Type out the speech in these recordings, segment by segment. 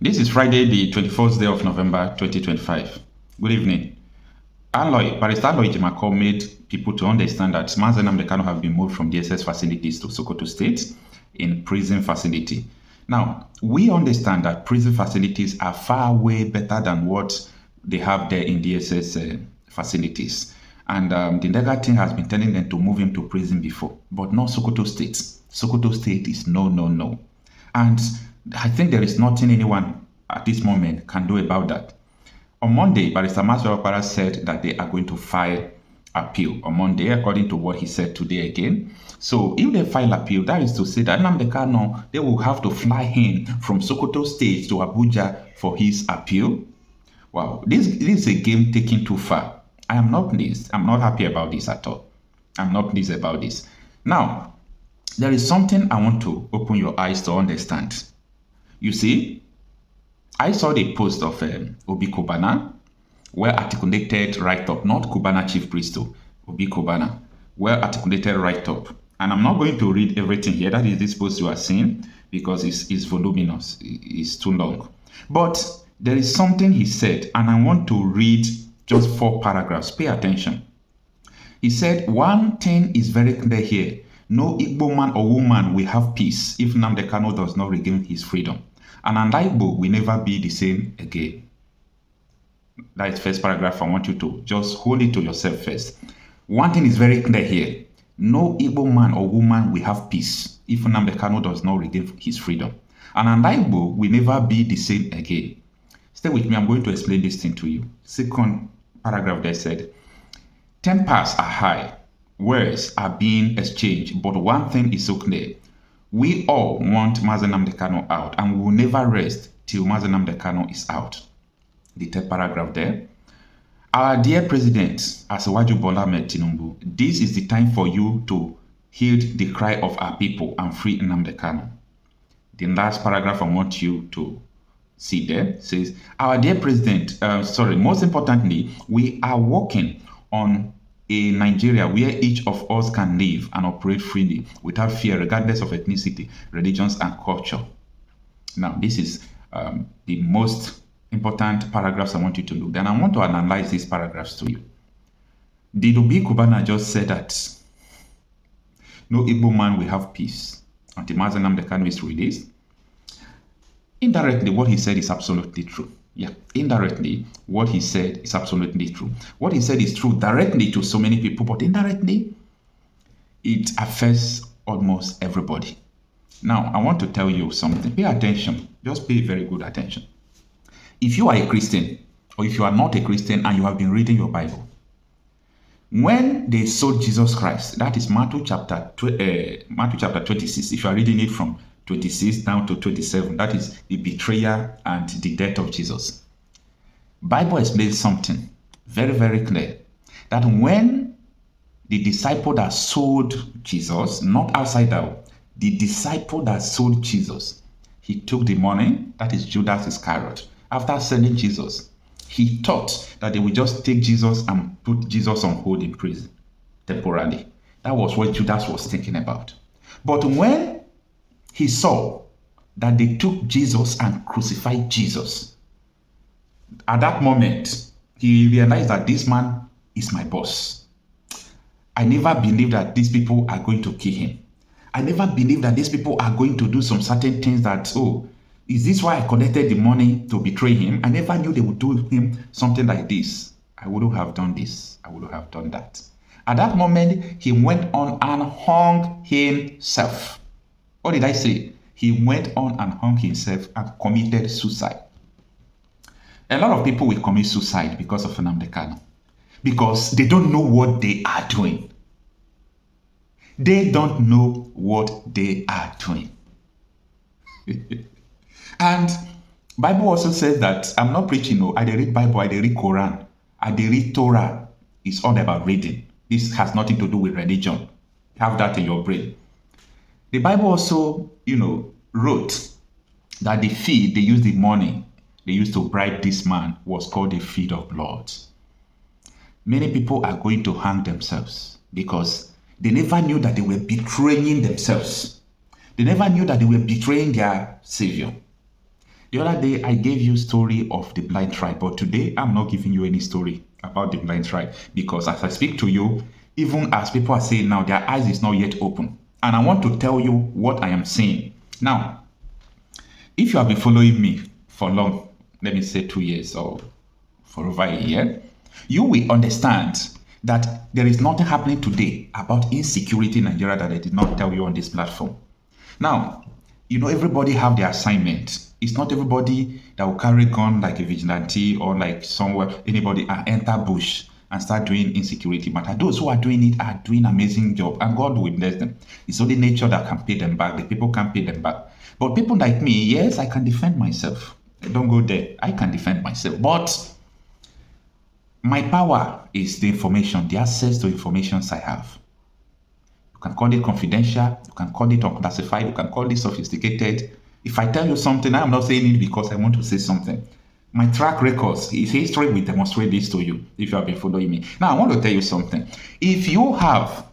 This is Friday, the 21st day of November 2025. Good evening. Barrister Aloy Jimako made people to understand that Nnamdi Kanu have been moved from DSS facilities to Sokoto State in prison facility. Now, we understand that prison facilities are far way better than what they have there in DSS facilities. And the Ndega team has been telling them to move him to prison before, but not Sokoto State. Sokoto State is no, no, no. And I think there is nothing anyone at this moment can do about that. On Monday, Barrister Maswara said that they are going to file appeal on Monday, according to what he said today again. So if they file appeal, that is to say that Nnamdi Kanu, they will have to fly him from Sokoto State to Abuja for his appeal. Wow, this is a game taken too far. I am not pleased. I'm not happy about this at all. I'm not pleased about this. Now, there is something I want to open your eyes to understand. You see, I saw the post of Obi Kubana, well articulated write-up, not Kubana Chief Priest, Obi Kubana, well articulated write-up. And I'm not going to read everything here. That is this post you are seeing because it's voluminous, it's too long. But there is something he said, and I want to read just 4 paragraphs. Pay attention. He said, one thing is very clear here. No Igbo man or woman will have peace if Nnamdi Kanu does not regain his freedom. And an Igbo will never be the same again. That is first paragraph. I want you to just hold it to yourself first. One thing is very clear here. No Igbo man or woman will have peace if Nnamdi Kanu does not regain his freedom. And an Igbo will never be the same again. Stay with me. I'm going to explain this thing to you. Second paragraph there said, tempers are high. Words are being exchanged, but one thing is so clear. We all want Nnamdi Kanu out, and we will never rest till Nnamdi Kanu is out. The third paragraph there. Our dear President, Asiwaju Bola Ahmed Tinubu, this is the time for you to heed the cry of our people and free Nnamdi Kanu. The last paragraph I want you to see there says, our dear President, most importantly, we are working on a Nigeria where each of us can live and operate freely without fear, regardless of ethnicity, religions, and culture. Now, this is the most important paragraphs I want you to look at. And I want to analyze these paragraphs to you. Did Obi Kubana just say that no Igbo man will have peace until Nnamdi Kanu is released? Indirectly, what he said is absolutely true. Yeah, indirectly, what he said is absolutely true. What he said is true directly to so many people, but indirectly, it affects almost everybody. Now, I want to tell you something. Pay attention. Just pay very good attention. If you are a Christian, or if you are not a Christian and you have been reading your Bible, when they sold Jesus Christ, that is Matthew chapter 26, if you are reading it from 26 down to 27, that is the betrayal and the death of Jesus. Bible explains something very, very clear, that when the disciple that sold Jesus, not outside out, the disciple that sold Jesus, he took the money, that is Judas Iscariot. After selling Jesus, he thought that they would just take Jesus and put Jesus on hold in prison temporarily. That was what Judas was thinking about. But when he saw that they took Jesus and crucified Jesus, at that moment, he realized that this man is my boss. I never believed that these people are going to kill him. I never believed that these people are going to do some certain things that, oh, is this why I collected the money to betray him? I never knew they would do him something like this. I wouldn't have done this. I wouldn't have done that. At that moment, he went on and hung himself. What did I say? He went on and hung himself and committed suicide. A lot of people will commit suicide because of Nnamdi Kanu, because they don't know what they are doing. They don't know what they are doing. And Bible also says that I'm not preaching, no. I read Bible, I read Quran, I read Torah. It's all about reading. This has nothing to do with religion. Have that in your brain. The Bible also, wrote that the fee they used, the money they used to bribe this man, was called the fee of blood. Many people are going to hang themselves because they never knew that they were betraying themselves. They never knew that they were betraying their Savior. The other day, I gave you story of the blind tribe, but today I'm not giving you any story about the blind tribe because as I speak to you, even as people are saying now, their eyes is not yet open. And I want to tell you what I am saying. Now, if you have been following me for long, let me say 2 years or for over a year, you will understand that there is nothing happening today about insecurity in Nigeria that I did not tell you on this platform. Now, everybody have their assignment. It's not everybody that will carry gun like a vigilante or like somewhere, anybody and enter bush and start doing insecurity matter. Those who are doing it are doing amazing job and God will bless them. It's only nature that can pay them back. The people can't pay them back. But people like me, yes, I can defend myself. Don't go there. I can defend myself. But my power is the information, the access to informations I have. You can call it confidential, you can call it unclassified, you can call it sophisticated. If I tell you something, I'm not saying it because I want to say something. My track records, his history will demonstrate this to you if you have been following me. Now, I want to tell you something. If you have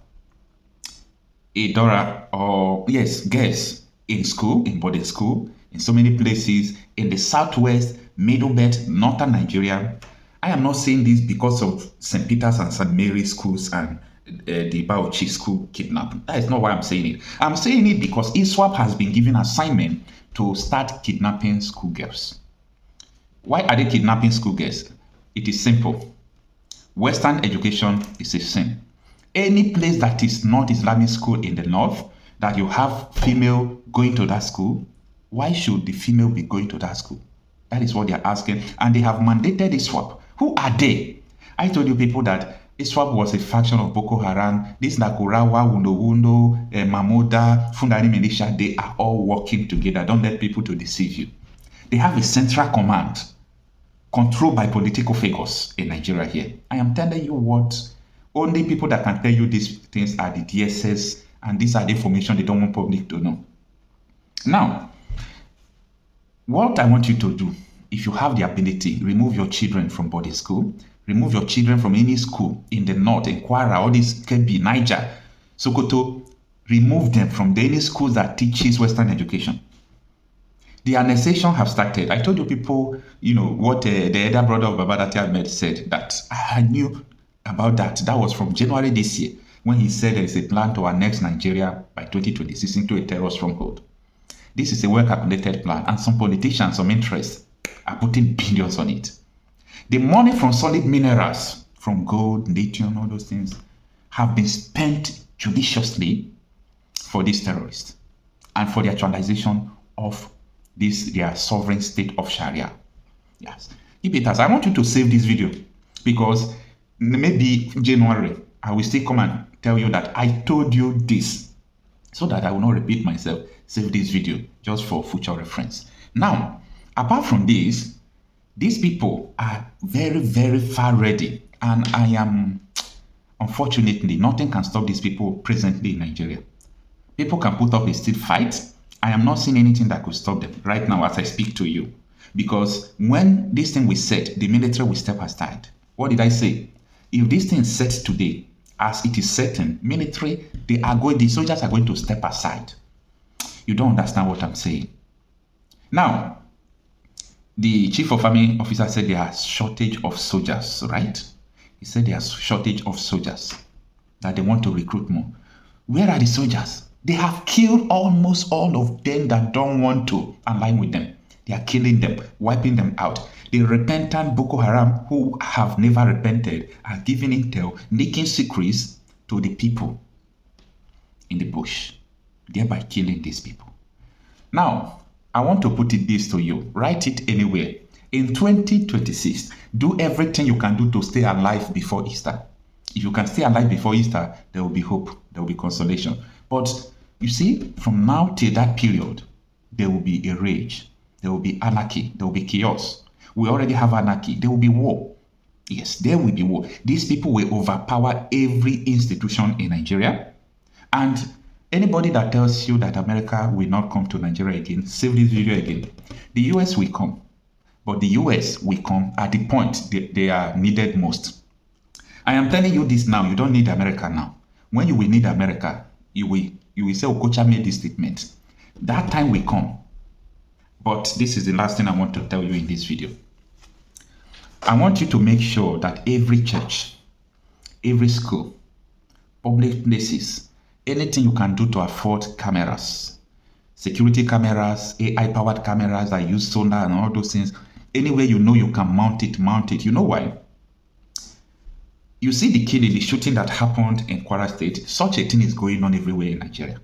a daughter or, yes, girls in school, in boarding school, in so many places, in the southwest, middle belt, northern Nigeria, I am not saying this because of St. Peter's and St. Mary's schools and the Bauchi school kidnapping. That is not why I'm saying it. I'm saying it because ISWAP has been given assignment to start kidnapping schoolgirls. Why are they kidnapping schoolgirls? It is simple. Western education is a sin. Any place that is not Islamic school in the north, that you have female going to that school, why should the female be going to that school? That is what they are asking. And they have mandated ISWAP. Who are they? I told you people that ISWAP was a faction of Boko Haram. This Nakurawa, Wundo, Mamoda, Fundani militia, they are all working together. Don't let people to deceive you. They have a central command controlled by political figures in Nigeria here. I am telling you what, only people that can tell you these things are the DSS, and these are the information they don't want public to know. Now, what I want you to do, if you have the ability, remove your children from boarding school, remove your children from any school in the north, in Kwara, all this Kebbi, Niger, Sokoto, remove them from any schools that teaches Western education. The annexation have started. I told you people, what the elder brother of Babadati Ahmed said, that I knew about that. That was from January this year, when he said there is a plan to annex Nigeria by 2026 into a terror stronghold. This is a well-calculated plan, and some politicians, some interests, are putting billions on it. The money from solid minerals, from gold, lithium, all those things, have been spent judiciously for these terrorists and for the actualization of their sovereign state of Sharia. Yes. Ibitas, I want you to save this video because maybe January, I will still come and tell you that I told you this so that I will not repeat myself. Save this video just for future reference. Now, apart from this, these people are very, very far ready, and I am, unfortunately, nothing can stop these people presently in Nigeria. People can put up a still fight. I am not seeing anything that could stop them right now as I speak to you. Because when this thing was set, the military will step aside. What did I say? If this thing is set today, as it is certain, military, the soldiers are going to step aside. You don't understand what I'm saying. Now, the chief of army officer said there are shortage of soldiers, right? He said there's shortage of soldiers, that they want to recruit more. Where are the soldiers? They have killed almost all of them that don't want to align with them. They are killing them, wiping them out. The repentant Boko Haram who have never repented are giving intel, leaking secrets to the people in the bush, thereby killing these people. Now, I want to put this to you. Write it anywhere. In 2026, do everything you can do to stay alive before Easter. If you can stay alive before Easter, there will be hope, there will be consolation. But you see, from now till that period, there will be a rage, there will be anarchy, there will be chaos. We already have anarchy, there will be war. Yes, there will be war. These people will overpower every institution in Nigeria. And anybody that tells you that America will not come to Nigeria again, save this video again. The US will come, but the US will come at the point they are needed most. I am telling you this now, you don't need America now. When you will need America, you will say Okocha made this statement. That time will come. But this is the last thing I want to tell you in this video. I want you to make sure that every church, every school, public places, anything you can do to afford cameras, security cameras, AI-powered cameras that use sonar and all those things, anywhere you know you can mount it, mount it. You know why? You see the killing, the shooting that happened in Kwara State, such a thing is going on everywhere in Nigeria.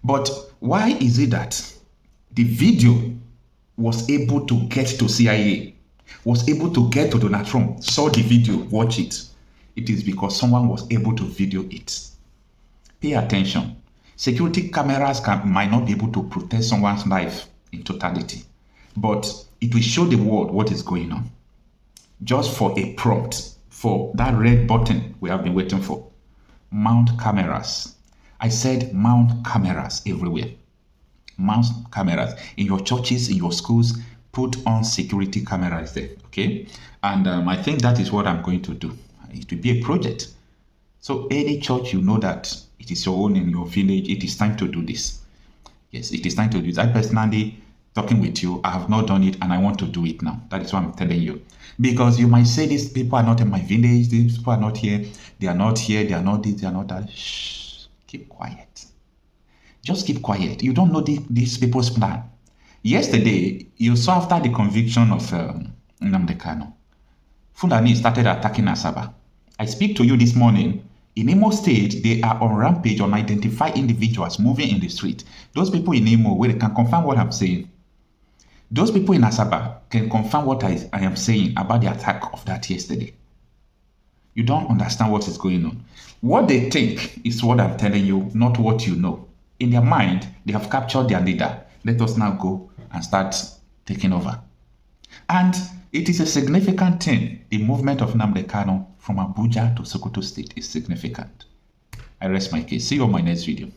But why is it that the video was able to get to CIA, was able to get to Donald Trump, saw the video, watch it? It is because someone was able to video it. Pay attention. Security cameras might not be able to protect someone's life in totality, but it will show the world what is going on. Just for a prompt, for that red button we have been waiting for. Mount cameras. I said mount cameras everywhere. Mount cameras in your churches, in your schools. Put on security cameras there, okay? And I think that is what I'm going to do. It will be a project. So any church, you know that it is your own in your village, it is time to do this. Yes, it is time to do this. I personally, talking with you, I have not done it and I want to do it now. That is what I'm telling you. Because you might say these people are not in my village, these people are not here, they are not here, they are not this, they are not that. Shh, keep quiet. Just keep quiet. You don't know these people's plan. Yesterday, you saw after the conviction of Nnamdi Kanu, Fulani started attacking Asaba. I speak to you this morning. In Imo State, they are on rampage on identified individuals moving in the street. Those people in Imo, where they can confirm what I'm saying. Those people in Asaba can confirm what I am saying about the attack of that yesterday. You don't understand what is going on. What they think is what I'm telling you, not what you know. In their mind, they have captured their leader. Let us now go and start taking over. And it is a significant thing. The movement of Nnamdi Kanu from Abuja to Sokoto State is significant. I rest my case. See you on my next video.